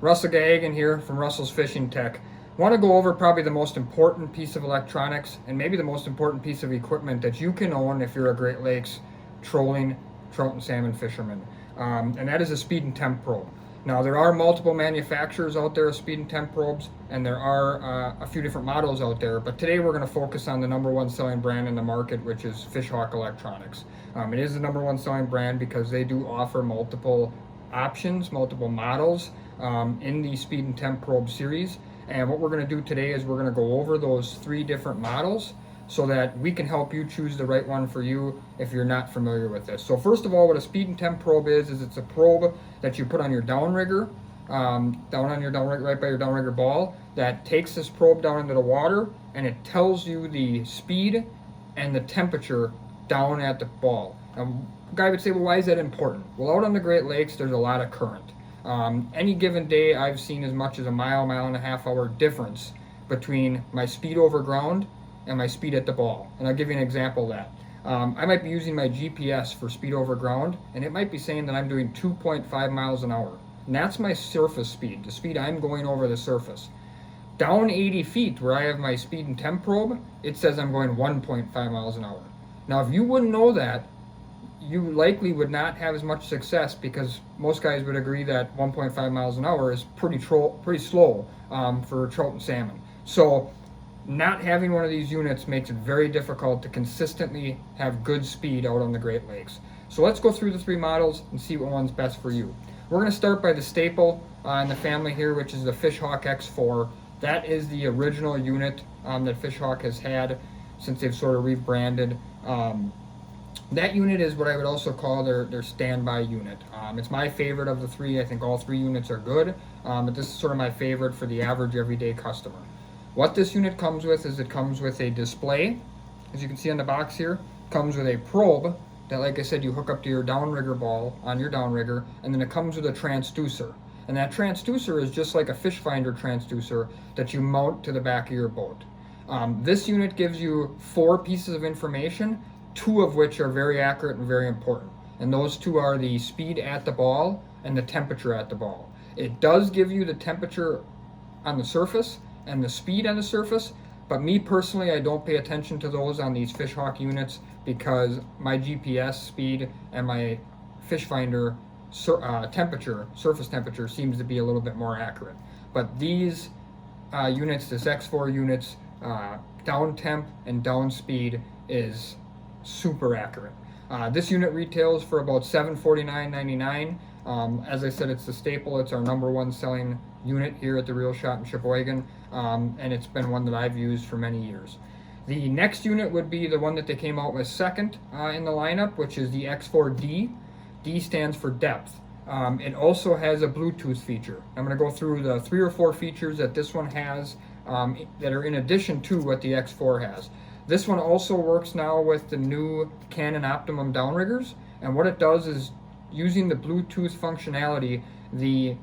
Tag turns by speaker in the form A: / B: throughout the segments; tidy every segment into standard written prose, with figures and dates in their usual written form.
A: Russell Gahagan here from Russell's Fishing Tech. I want to go over probably the most important piece of electronics and maybe the most important piece of equipment that you can own if you're a Great Lakes trolling trout and salmon fisherman, and that is a speed and temp probe. Now there are multiple manufacturers out there of speed and temp probes, and there are a few different models out there, but today we're going to focus on the number one selling brand in the market, which is Fishhawk Electronics. It is the number one selling brand because they do offer multiple options, multiple models in the speed and temp probe series. And what we're going to do today is we're going to go over those three different models so that we can help you choose the right one for you if you're not familiar with this. So first of all, what a speed and temp probe is it's a probe that you put on your downrigger, down on your downrigger, right by your downrigger ball, that takes this probe down into the water and it tells you the speed and the temperature down at the ball. Now, a guy would say, well, why is that important? Well, out on the Great Lakes, there's a lot of current. Any given day, I've seen as much as a mile and a half hour difference between my speed over ground and my speed at the ball. And I'll give you an example of that. I might be using my GPS for speed over ground, and it might be saying that I'm doing 2.5 miles an hour. And that's my surface speed, the speed I'm going over the surface. Down 80 feet, where I have my speed and temp probe, it says I'm going 1.5 miles an hour. Now, if you wouldn't know that, you likely would not have as much success because most guys would agree that 1.5 miles an hour is pretty slow for trout and salmon. So not having one of these units makes it very difficult to consistently have good speed out on the Great Lakes. So let's go through the three models and see what one's best for you. We're going to start by the staple in the family here, which is the Fishhawk X4. That is the original unit that Fishhawk has had since they've sort of rebranded. That unit is what I would also call their standby unit. It's my favorite of the three. I think all three units are good, but this is sort of my favorite for the average everyday customer. What this unit comes with is it comes with a display, as you can see on the box here. Comes with a probe that, like I said, you hook up to your downrigger ball on your downrigger, and then it comes with a transducer. And that transducer is just like a fish finder transducer that you mount to the back of your boat. This unit gives you 4 pieces of information, 2 of which are very accurate and very important. And those 2 are the speed at the ball and the temperature at the ball. It does give you the temperature on the surface and the speed on the surface, but me personally, I don't pay attention to those on these Fishhawk units because my GPS speed and my fish finder surface temperature seems to be a little bit more accurate. But these units, this X4 units, down temp and down speed is super accurate. This unit retails for about $749.99. As I said, it's the staple. It's our number one selling unit here at the Reel Shop in Sheboygan, and it's been one that I've used for many years. The next unit would be the one that they came out with second in the lineup, which is the X4D. D stands for depth. It also has a Bluetooth feature. I'm going to go through the 3 or 4 features that this one has that are in addition to what the X4 has. This one also works now with the new Canon Optimum downriggers, and what it does is, using the Bluetooth functionality, the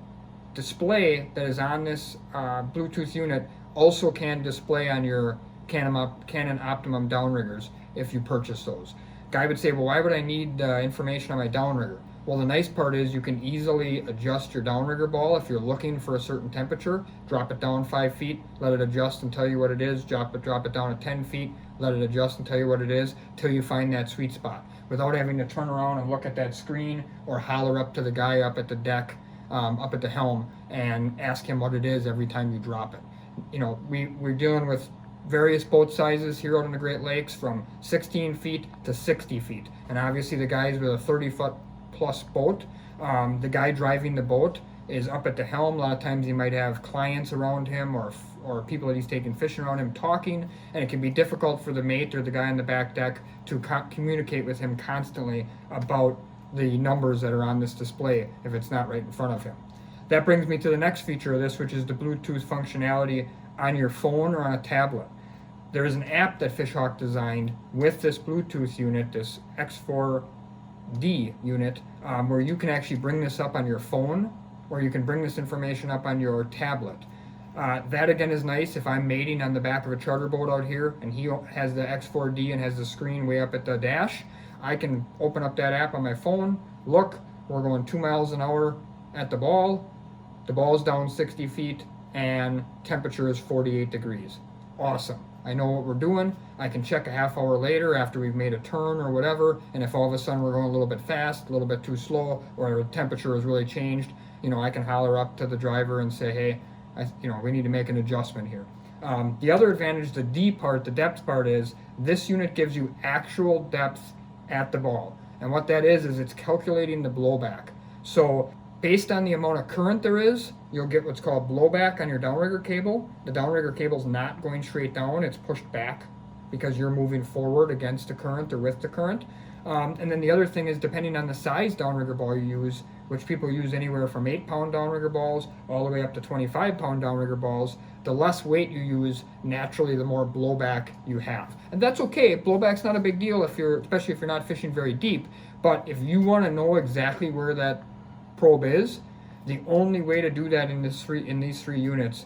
A: display that is on this Bluetooth unit also can display on your Canon Optimum downriggers if you purchase those. Guy would say, well, why would I need information on my downrigger? Well, the nice part is you can easily adjust your downrigger ball if you're looking for a certain temperature. Drop it down 5 feet, let it adjust and tell you what it is. Drop it down to 10 feet, let it adjust and tell you what it is, till you find that sweet spot, without having to turn around and look at that screen or holler up to the guy up at the deck, up at the helm, and ask him what it is every time you drop it. You know, we're dealing with various boat sizes here out in the Great Lakes, from 16 feet to 60 feet. And obviously the guys with a 30-foot plus boat, the guy driving the boat is up at the helm. A lot of times he might have clients around him or people that he's taking fishing around him talking, and it can be difficult for the mate or the guy on the back deck to communicate with him constantly about the numbers that are on this display if it's not right in front of him. That brings me to the next feature of this, which is the Bluetooth functionality on your phone or on a tablet. There is an app that Fishhawk designed with this Bluetooth unit, this X4D unit, where you can actually bring this up on your phone, or you can bring this information up on your tablet. That again is nice if I'm mating on the back of a charter boat out here and he has the X4D and has the screen way up at the dash. I can open up that app on my phone, look, we're going 2 miles an hour at the ball, the ball is down 60 feet, and temperature is 48 degrees. Awesome. I know what we're doing. I can check a half hour later after we've made a turn or whatever, and if all of a sudden we're going a little bit fast, a little bit too slow, or the temperature has really changed, I can holler up to the driver and say, hey, we need to make an adjustment here. The other advantage, the D part, the depth part, is this unit gives you actual depth at the ball. And what that is it's calculating the blowback. So based on the amount of current there is, you'll get what's called blowback on your downrigger cable. The downrigger cable's not going straight down, it's pushed back because you're moving forward against the current or with the current. And then the other thing is, depending on the size downrigger ball you use, which people use anywhere from 8-pound downrigger balls all the way up to 25-pound downrigger balls, the less weight you use, naturally the more blowback you have. And that's okay. Blowback's not a big deal especially if you're not fishing very deep. But if you want to know exactly where that probe is, the only way to do that in these three units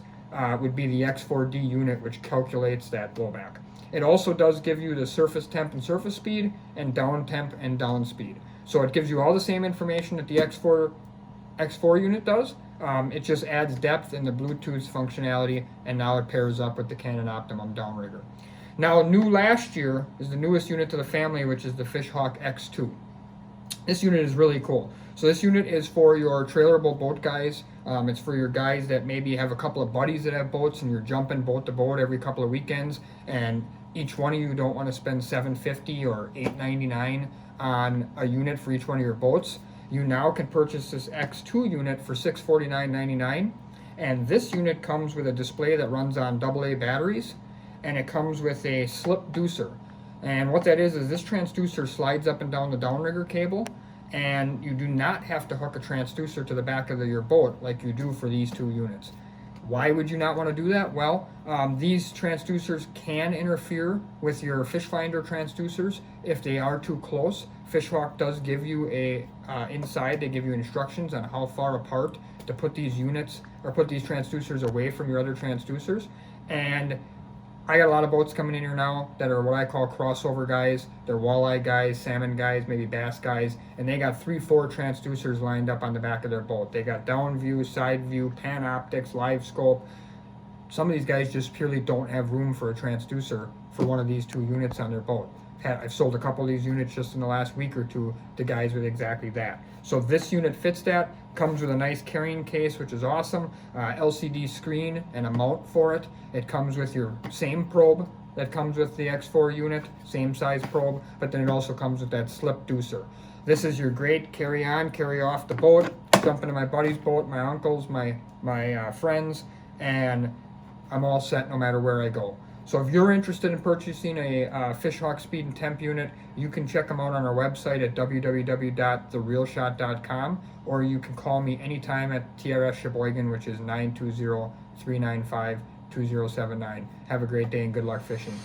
A: would be the X4D unit, which calculates that blowback. It also does give you the surface temp and surface speed, and down temp and down speed. So it gives you all the same information that the X4 unit does. It just adds depth and the Bluetooth functionality, and now it pairs up with the Canon Optimum downrigger. Now, new last year is the newest unit to the family, which is the Fishhawk X2. This unit is really cool. So this unit is for your trailerable boat guys. It's for your guys that maybe have a couple of buddies that have boats and you're jumping boat to boat every couple of weekends, and each one of you don't want to spend $750 or $899 on a unit for each one of your boats. You now can purchase this X2 unit for $649.99, and this unit comes with a display that runs on AA batteries, and it comes with a slip deucer. And what that is this transducer slides up and down the downrigger cable, and you do not have to hook a transducer to the back of your boat like you do for these two units. Why would you not want to do that? Well, these transducers can interfere with your fish finder transducers if they are too close. Fishhawk does give you inside, they give you instructions on how far apart to put these units or put these transducers away from your other transducers. And I got a lot of boats coming in here now that are what I call crossover guys. They're walleye guys, salmon guys, maybe bass guys, and they got 3-4 transducers lined up on the back of their boat. They got down view, side view, pan optics, live scope. Some of these guys just purely don't have room for a transducer for one of these two units on their boat. I've sold a couple of these units just in the last week or two to guys with exactly that. So this unit fits that, comes with a nice carrying case, which is awesome, LCD screen and a mount for it. It comes with your same probe that comes with the X4 unit, same size probe, but then it also comes with that slip deucer. This is your great carry on, carry off the boat, jump into my buddy's boat, my uncle's, my friends, and I'm all set no matter where I go. So if you're interested in purchasing a Fishhawk Speed and Temp unit, you can check them out on our website at www.therealshot.com, or you can call me anytime at TRS Sheboygan, which is 920-395-2079. Have a great day and good luck fishing.